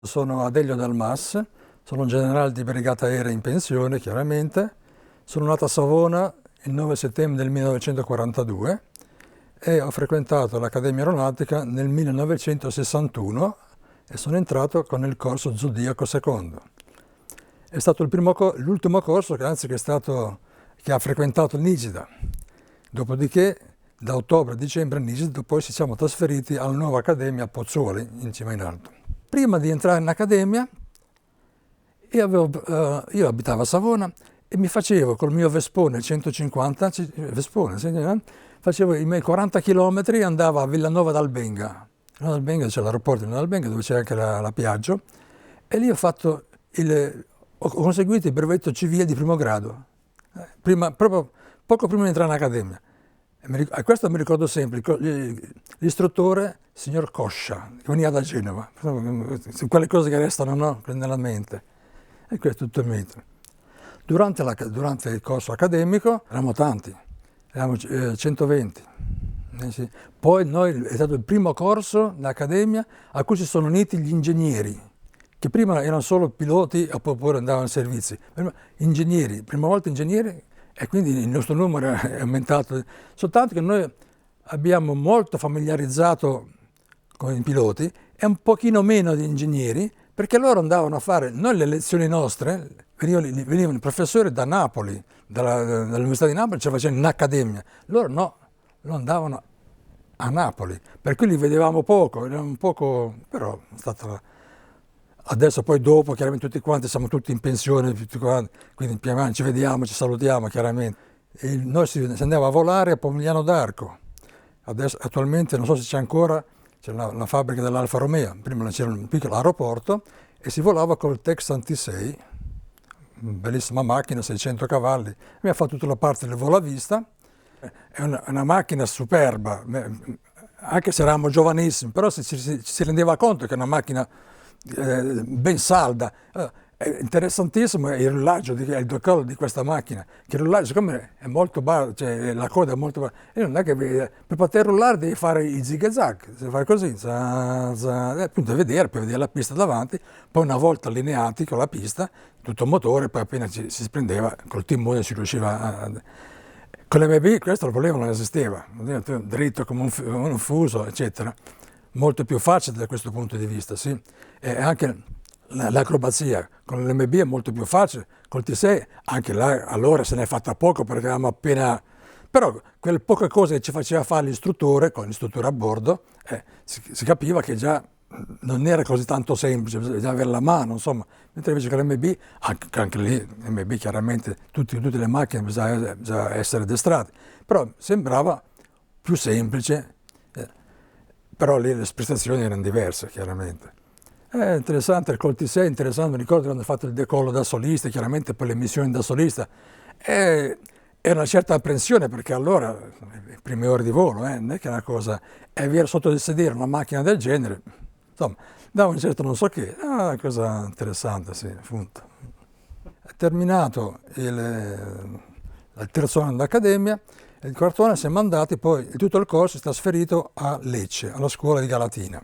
Sono Adelio Dal Mas, sono un generale di brigata aerea in pensione, chiaramente. Sono nato a Savona il 9 settembre del 1942 e ho frequentato l'Accademia Aeronautica nel 1961 e sono entrato con il corso Zodiaco II. È stato l'ultimo corso che ha frequentato Nigida. Dopodiché, da ottobre a dicembre a Nigida, poi ci siamo trasferiti alla nuova Accademia a Pozzuoli, in cima in alto. Prima di entrare in Accademia, io abitavo a Savona e mi facevo col mio Vespone 150, facevo i miei 40 km e andavo a Villanova d'Albenga. A Albenga c'è l'aeroporto di Albenga dove c'è anche la Piaggio, e lì ho conseguito il brevetto civile di primo grado, proprio poco prima di entrare in Accademia. A questo mi ricordo sempre, l'istruttore, signor Coscia, che veniva da Genova, quelle cose che restano, no, nella mente. E questo è tutto il mito. Durante il corso accademico eravamo tanti, eravamo 120. Sì. Poi è stato il primo corso dell'Accademia a cui si sono uniti gli ingegneri, che prima erano solo piloti e poi andavano in servizi. Ingegneri, prima volta ingegneri, e quindi il nostro numero è aumentato. Soltanto che noi abbiamo molto familiarizzato con i piloti e un pochino meno di ingegneri, perché loro andavano a fare, noi le lezioni nostre, venivano i professori da Napoli, dall'Università di Napoli, ce la facevano in accademia. Loro no, loro andavano a Napoli, per cui li vedevamo poco, però è stata... Adesso poi dopo, chiaramente tutti quanti, siamo tutti in pensione, tutti quanti, quindi pian piano ci vediamo, ci salutiamo chiaramente. E noi si andava a volare a Pomigliano d'Arco. Adesso, attualmente, non so se c'è ancora, c'è la fabbrica dell'Alfa Romeo, prima c'era un piccolo aeroporto e si volava col Texan T6, bellissima macchina, 600 cavalli. Mi ha fatto tutta la parte del volo a vista, è una macchina superba, anche se eravamo giovanissimi, però si rendeva conto che è una macchina ben salda. È interessantissimo il rullaggio, il decollo di questa macchina, che il rullaggio siccome è molto basso, cioè la coda è molto bassa, e non è che per poter rullare devi fare i zig-zag, se fai così, appunto puoi vedere la pista davanti, poi una volta allineati con la pista, tutto motore, poi appena si prendeva col timone si riusciva Con l'MB questo il problema non esisteva, dritto come un fuso, eccetera. Molto più facile da questo punto di vista, sì. E anche l'acrobazia con l'MB è molto più facile, col T6 anche là allora se ne è fatta poco perché avevamo appena... Però quelle poche cose che ci faceva fare l'istruttore, con l'istruttore a bordo, si capiva che già non era così tanto semplice, bisognava avere la mano, insomma. Mentre invece con l'MB, anche lì, l'MB chiaramente, tutte le macchine bisogna essere addestrate, però sembrava più semplice. Però lì le prestazioni erano diverse, chiaramente. È interessante, il Col T6 è interessante, mi ricordo quando ho fatto il decollo da solista, chiaramente poi le missioni da solista. Era una certa apprensione, perché allora, le prime ore di volo, non è che è una cosa... E avere sotto il sedere una macchina del genere, insomma, dava un certo non so che, una cosa interessante, sì, appunto. È terminato il terzo anno d'Accademia, il quarto anno siamo andati, poi tutto il corso si è trasferito a Lecce, alla scuola di Galatina.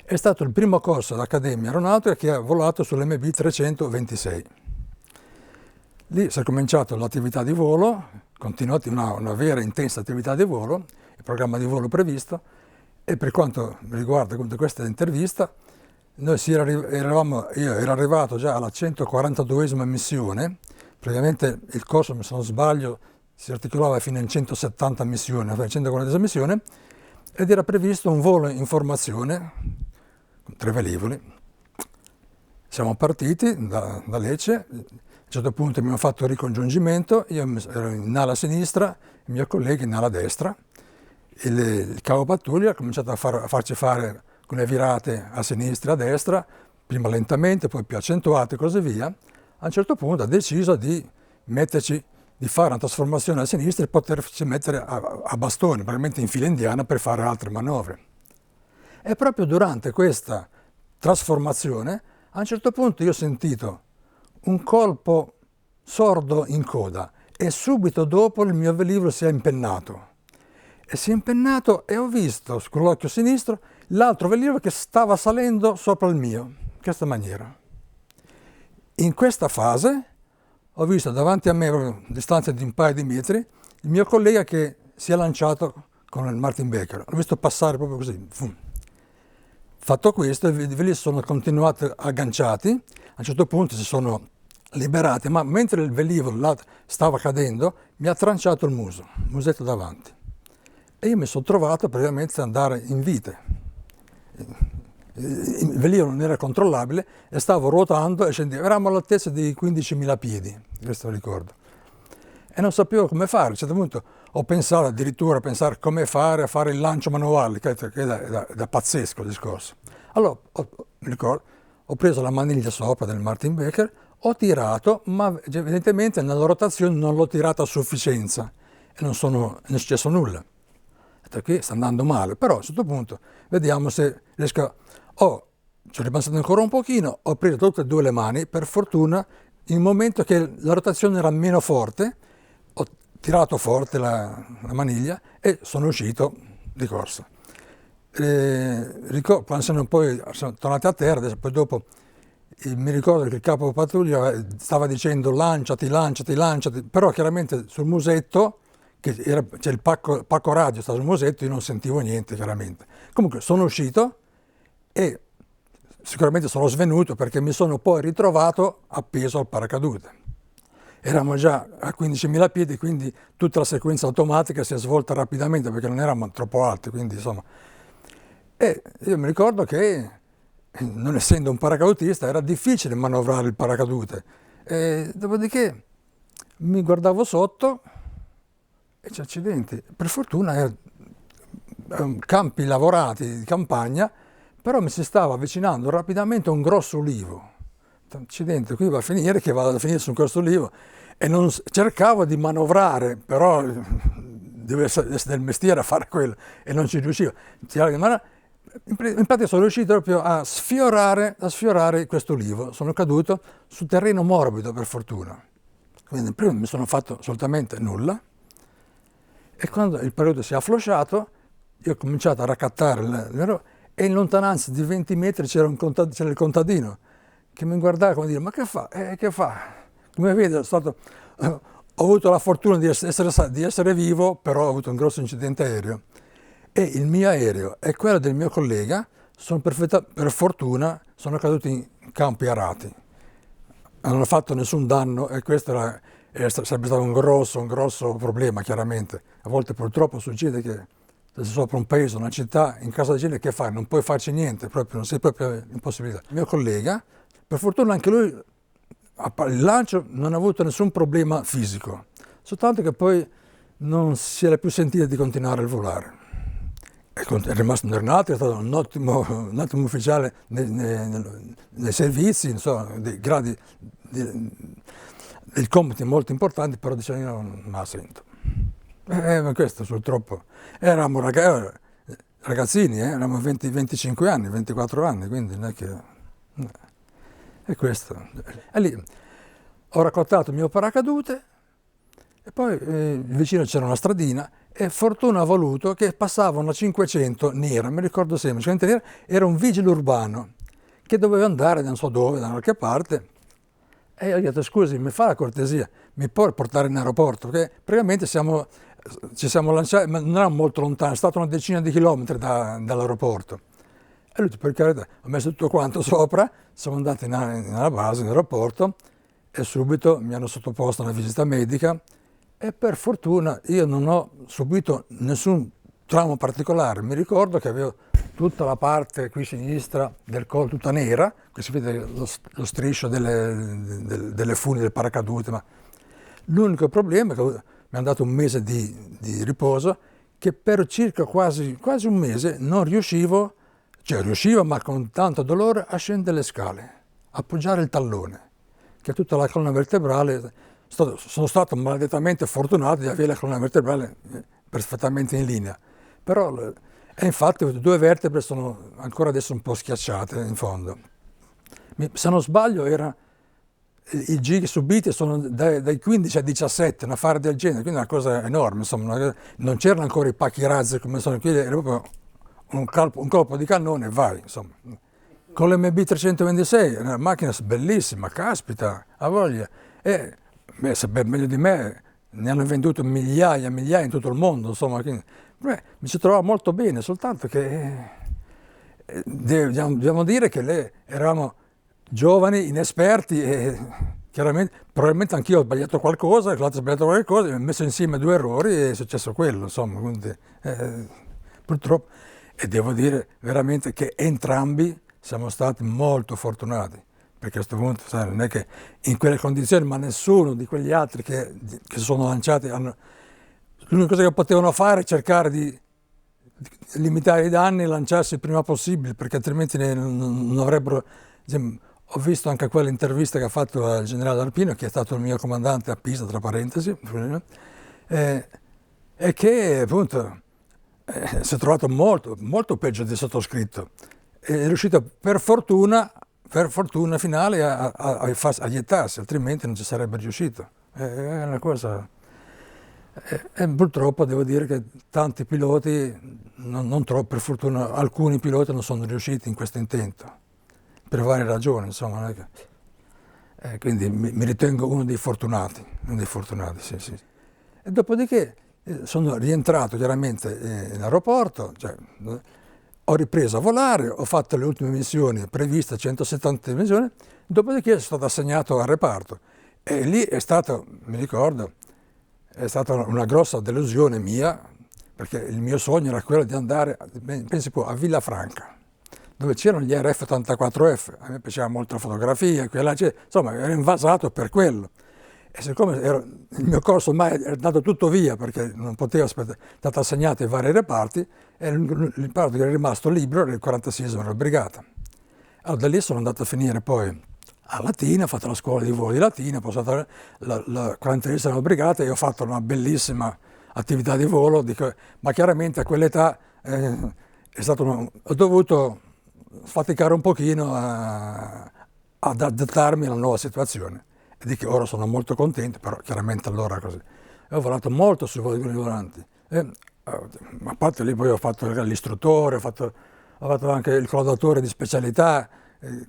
È stato il primo corso d'Accademia Aeronautica che ha volato sull'MB 326. Lì si è cominciato l'attività di volo, continuati una vera intensa attività di volo, il programma di volo previsto, e per quanto riguarda questa intervista, io ero arrivato già alla 142esima missione, praticamente il corso, se non sbaglio, si articolava fino a 170 missioni, 140 missioni, ed era previsto un volo in formazione, con 3 velivoli. Siamo partiti da Lecce, a un certo punto abbiamo fatto il ricongiungimento, io ero in ala sinistra, il mio collega in ala destra, il capo pattuglia ha cominciato a farci fare con le virate a sinistra e a destra, prima lentamente, poi più accentuate e così via. A un certo punto ha deciso di fare una trasformazione a sinistra e poterci mettere a bastone, probabilmente in fila indiana, per fare altre manovre. E proprio durante questa trasformazione, a un certo punto io ho sentito un colpo sordo in coda e subito dopo il mio velivolo si è impennato. E ho visto con l'occhio sinistro l'altro velivolo che stava salendo sopra il mio. questa maniera. In questa fase ho visto davanti a me, a distanza di un paio di metri, il mio collega che si è lanciato con il Martin Baker. L'ho visto passare proprio così. Fatto questo, i velivoli sono continuati agganciati, a un certo punto si sono liberati, ma mentre il velivolo là stava cadendo, mi ha tranciato il musetto davanti. E io mi sono trovato praticamente ad andare in vite. Il velivolo non era controllabile e stavo ruotando e scendevo. Eravamo all'altezza di 15.000 piedi, questo ricordo. E non sapevo come fare. A un certo punto ho pensato addirittura a pensare come fare a fare il lancio manuale, che è da pazzesco il discorso. Allora, mi ricordo, ho preso la maniglia sopra del Martin Baker, ho tirato, ma evidentemente nella rotazione non l'ho tirata a sufficienza e non è successo nulla. Ho detto che sta andando male, però a un certo punto vediamo se riesco a... ci ho ripensato ancora un pochino, ho preso tutte e due le mani, per fortuna, in un momento che la rotazione era meno forte, ho tirato forte la maniglia e sono uscito di corsa. Quando sono tornati a terra, adesso, poi dopo mi ricordo che il capo pattuglia stava dicendo lanciati, però chiaramente sul musetto, c'è il pacco radio, sta sul musetto, io non sentivo niente chiaramente. Comunque sono uscito e sicuramente sono svenuto perché mi sono poi ritrovato appeso al paracadute. Eravamo già a 15.000 piedi, quindi tutta la sequenza automatica si è svolta rapidamente perché non eravamo troppo alti, quindi insomma. E io mi ricordo che, non essendo un paracadutista, era difficile manovrare il paracadute. E dopodiché mi guardavo sotto e c'è accidenti. Per fortuna campi lavorati di campagna, però mi si stava avvicinando rapidamente un grosso ulivo. Accidenti, qui va a finire che vado a finire su questo ulivo. E non cercavo di manovrare, però devo essere del mestiere a fare quello e non ci riuscivo. Infatti sono riuscito proprio a sfiorare questo ulivo, sono caduto su terreno morbido per fortuna. Quindi prima mi sono fatto assolutamente nulla e quando il paracadute si è afflosciato io ho cominciato a raccattare e in lontananza di 20 metri c'era il contadino che mi guardava come dire ma che fa? Che fa? Come vede ho avuto la fortuna di essere vivo, però ho avuto un grosso incidente aereo. E il mio aereo e quello del mio collega per fortuna sono caduti in campi arati. Non hanno fatto nessun danno e questo sarebbe stato un grosso problema chiaramente. A volte purtroppo succede che se sei sopra un paese, una città, in caso di genere che fai? Non puoi farci niente, non sei proprio impossibilità. Il mio collega, per fortuna anche lui, il lancio non ha avuto nessun problema fisico, soltanto che poi non si era più sentito di continuare a volare. È rimasto un aeronauta, è stato un ottimo ufficiale nei servizi, insomma, dei gradi, dei compiti molto importanti, però diciamo io non me la sento. Questo purtroppo. Eravamo ragazzini, eravamo 25 anni, 24 anni, quindi non è che... è questo. E lì ho raccontato il mio paracadute e poi vicino c'era una stradina e fortuna ha voluto che passava una 500 nera, mi ricordo sempre, 500 nera, era un vigile urbano che doveva andare non so dove, da qualche parte. E io gli ho detto scusi, mi fa la cortesia, mi può portare in aeroporto? Perché praticamente ci siamo lanciati, ma non era molto lontano, è stato una decina di chilometri dall'aeroporto. E lui, per carità, ho messo tutto quanto sopra, siamo andati nella base, in aeroporto, e subito mi hanno sottoposto a una visita medica e per fortuna io non ho subito nessun trauma particolare. Mi ricordo che avevo tutta la parte qui sinistra del collo tutta nera, qui si vede lo striscio delle funi del paracadute, ma l'unico problema è che mi hanno dato un mese di riposo, che per circa quasi un mese non riuscivo, ma con tanto dolore, a scendere le scale, appoggiare il tallone, che tutta la colonna vertebrale, sono stato maledettamente fortunato di avere la colonna vertebrale perfettamente in linea, però e infatti le due vertebre sono ancora adesso un po' schiacciate in fondo. Se non sbaglio i giri subiti sono dai 15 ai 17, un affare del genere, quindi è una cosa enorme, insomma, non c'erano ancora i pacchi razzi come sono qui, era proprio un colpo di cannone e vai, insomma. con l'MB 326, una macchina bellissima, caspita, ha voglia. E sapere meglio di me, ne hanno venduto migliaia e migliaia in tutto il mondo, insomma. Mi ci trovavo molto bene, soltanto che dobbiamo dire che eravamo giovani, inesperti e chiaramente, probabilmente anch'io ho sbagliato qualcosa, l'altro ha sbagliato qualcosa, ho messo insieme due errori e è successo quello, insomma. Quindi, purtroppo, e devo dire veramente che entrambi siamo stati molto fortunati, perché a questo punto, sai, non è che in quelle condizioni, ma nessuno di quegli altri che sono lanciati l'unica cosa che potevano fare è cercare di limitare i danni e lanciarsi il prima possibile, perché altrimenti non avrebbero. Ho visto anche quell'intervista che ha fatto al generale Arpino, che è stato il mio comandante a Pisa, tra parentesi, e che appunto si è trovato molto, molto peggio del sottoscritto. È riuscito per fortuna finale a iettarsi, altrimenti non ci sarebbe riuscito. È una cosa. E purtroppo devo dire che tanti piloti, non troppo per fortuna, alcuni piloti non sono riusciti in questo intento, per varie ragioni, insomma. Quindi mi ritengo uno dei fortunati, sì, sì. E dopodiché sono rientrato chiaramente in aeroporto, cioè, ho ripreso a volare, ho fatto le ultime missioni previste, 170 missioni, dopodiché sono stato assegnato al reparto. E lì è stato, mi ricordo, è stata una grossa delusione mia, perché il mio sogno era quello di andare, pensi a Villafranca, dove c'erano gli RF-84F, a me piaceva molto la fotografia, insomma ero invasato per quello. E siccome il mio corso ormai è andato tutto via, perché non potevo aspettare, è stato assegnato ai vari reparti, e il reparto che era rimasto libero era il 46esimo brigata. Allora da lì sono andato a finire poi a Latina, ho fatto la scuola di volo di Latina, poi sono stato la 46esima brigata e ho fatto una bellissima attività di volo, ma chiaramente a quell'età ho dovuto faticare un pochino ad adattarmi alla nuova situazione. E di che ora sono molto contento, però chiaramente allora così. E ho volato molto sui voli volanti. A parte lì poi ho fatto l'istruttore, ho fatto anche il codatore di specialità,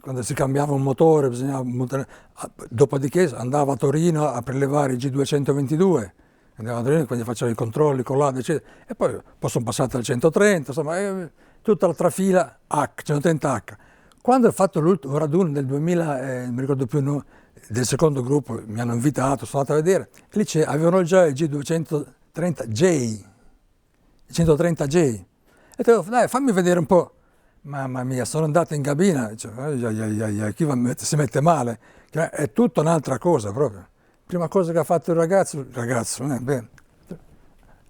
quando si cambiava un motore bisognava montare. Dopodiché andavo a Torino a prelevare i G222, andavo a Torino, quindi facevo i controlli, collate, eccetera. E poi sono passato al 130, insomma, tutta la trafila H, 130H. Quando ho fatto l'ultimo raduno del 2000, non mi ricordo più, del secondo gruppo, mi hanno invitato, sono andato a vedere, e lì avevano già il G230J, il 130J. E dicevo, dai, fammi vedere un po'. Mamma mia, sono andato in cabina, chi si mette male? È tutta un'altra cosa proprio. Prima cosa che ha fatto il ragazzo, bene,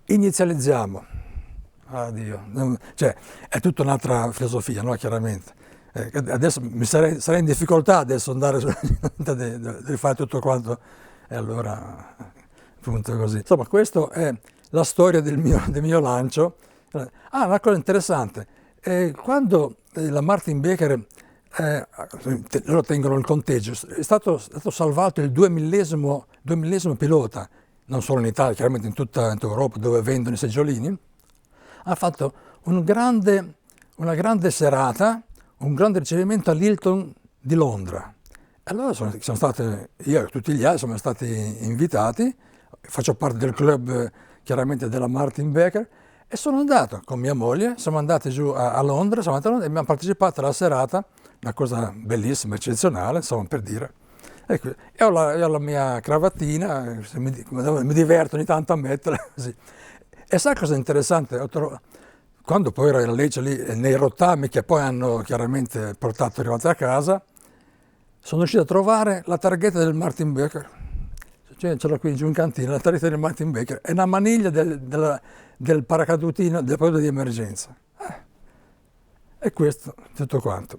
inizializziamo. Addio. Cioè, è tutta un'altra filosofia, no? Chiaramente. Adesso sarei in difficoltà adesso andare di fare tutto quanto, e allora appunto così. Insomma, questa è la storia del mio lancio. Una cosa interessante, quando la Martin Baker, loro tengono il conteggio, è stato salvato il 2000esimo pilota, non solo in Italia, chiaramente in tutta Europa dove vendono i seggiolini, ha fatto una grande serata, un grande ricevimento all'Hilton di Londra. Allora sono state, io e tutti gli altri siamo stati invitati, faccio parte del club chiaramente della Martin Baker, e sono andato con mia moglie, siamo andati giù a Londra, e abbiamo partecipato alla serata, una cosa bellissima, eccezionale, insomma, per dire. E ho la mia cravattina, mi diverto ogni tanto a metterla così. E sai cosa è interessante? Quando poi ero in legge lì, nei rottami che poi hanno chiaramente arrivati a casa, sono riuscito a trovare la targhetta del Martin Baker. Ce l'ho qui giù in cantina, la targhetta del Martin Baker. È una maniglia del paracadutino, del periodo di emergenza. E questo tutto quanto.